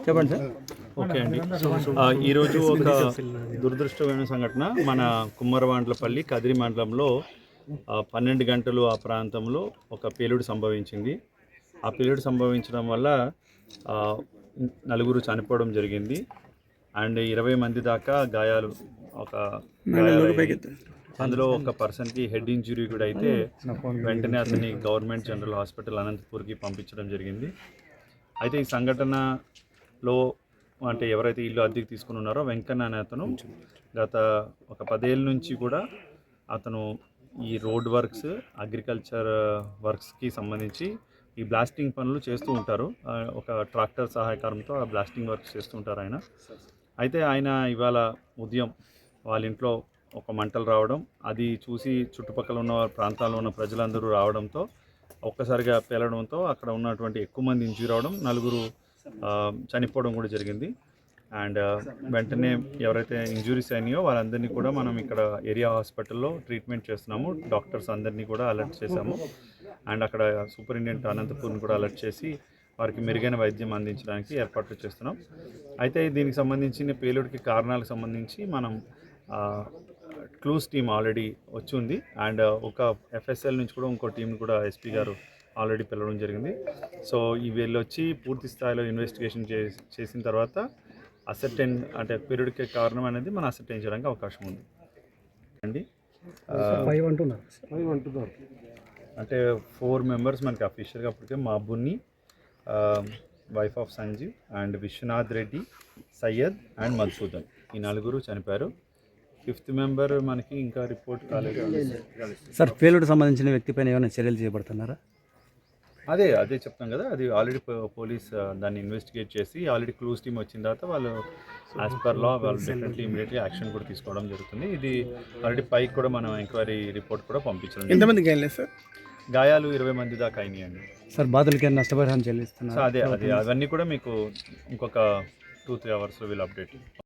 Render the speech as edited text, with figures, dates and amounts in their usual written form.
చెప్పండి sir. Okay అండి. ఈరోజు ఒక దురదృష్టమైన సంఘటన మన కుమ్మరవాండ్లపల్లి కదిరి మండలంలో 12 గంటలు ఆ ప్రాంతంలో ఒక పేలుడు సంభవించింది. ఆ పేలుడు సంభవించడం వల్ల నలుగురు చనిపోవడం జరిగింది అండ్ 20 మంది దాకా గాయాలు అందులో ఒక పర్సన్కి హెడ్ ఇంజురీ కూడా అయితే వెంటనే అతన్ని గవర్నమెంట్ జనరల్ హాస్పిటల్ అనంతపూర్కి పంపించడం జరిగింది. అయితే ఈ సంఘటనలో అంటే ఎవరైతే ఇల్లు అద్దెకి తీసుకుని ఉన్నారో వెంకన్న అనే అతను గత ఒక 10 ఏళ్ళ నుంచి కూడా అతను ఈ రోడ్ వర్క్స్ అగ్రికల్చర్ వర్క్స్కి సంబంధించి ఈ బ్లాస్టింగ్ పనులు చేస్తూ ఉంటారు. ఒక ట్రాక్టర్ సహాయకారంతో ఆ బ్లాస్టింగ్ వర్క్స్ చేస్తూ ఉంటారు ఆయన. అయితే ఆయన ఇవాళ ఉదయం వాళ్ళ ఇంట్లో ఒక మంటలు రావడం, అది చూసి చుట్టుపక్కల ఉన్న ప్రాంతాల్లో ఉన్న ప్రజలందరూ రావడంతో ఒక్కసారిగా పేలడంతో అక్కడ ఉన్నటువంటి ఎక్కువ మంది ఇంజూరీ రావడం, నలుగురు చనిపోవడం కూడా జరిగింది. అండ్ వెంటనే ఎవరైతే ఇంజూరీస్ అయినాయో వాళ్ళందరినీ కూడా మనం ఇక్కడ ఏరియా హాస్పిటల్లో ట్రీట్మెంట్ చేస్తున్నాము. డాక్టర్స్ అందరినీ కూడా అలర్ట్ చేశాము అండ్ అక్కడ సూపరింటెండెంట్ అనంతపూర్ని కూడా అలర్ట్ చేసి వారికి మెరుగైన వైద్యం అందించడానికి ఏర్పాట్లు చేస్తున్నాం. అయితే దీనికి సంబంధించిన పేలుడికి కారణాలకు సంబంధించి మనం క్లూస్ టీమ్ ఆల్రెడీ వచ్చి ఉంది అండ్ ఒక ఎఫ్ఎస్ఎల్ నుంచి కూడా ఇంకో టీంని కూడా ఎస్పీ గారు ఆల్రెడీ పిలవడం జరిగింది. సో ఈ వీళ్ళు వచ్చి పూర్తి స్థాయిలో ఇన్వెస్టిగేషన్ చేసిన తర్వాత అసర్టైన్ అంటే పేలుడికి కారణం అనేది మనం అసర్టైన్ చేయడానికి అవకాశం ఉంది అండి. అంటే 4 మెంబర్స్ మనకి అఫీషియల్గా అప్పటికే మాబుని, wife of Sanjeev and Vishwanath Reddy, Syed and Madhusudan, ఈ నలుగురు చనిపోయారు. 5th మెంబర్ మనకి ఇంకా రిపోర్ట్ కాలేదు సార్. పేలుడు సంబంధించిన వ్యక్తి పైన ఏమైనా చర్యలు చేపడుతున్నారా? అదే చెప్తాం కదా, అది ఆల్రెడీ పోలీస్ దాన్ని ఇన్వెస్టిగేట్ చేసి ఆల్రెడీ క్లూస్ టీమ్ వచ్చిన తర్వాత వాళ్ళు యాజ్ పర్ లా వాళ్ళు డెఫినెట్లీ ఇమీడియట్లీ యాక్షన్ కూడా తీసుకోవడం జరుగుతుంది. ఇది ఆల్రెడీ పైకి కూడా మనం ఎంక్వైరీ రిపోర్ట్ కూడా పంపించడం. ఎంతమంది గాయాలు సార్? గాయాలు 20 మంది దాకా అయినాయండి సార్. బాధలకి నష్టపరిహారం చెల్లిస్తున్నారు. అవన్నీ కూడా మీకు ఇంకొక 2-3 అవర్స్లో వీళ్ళు అప్డేట్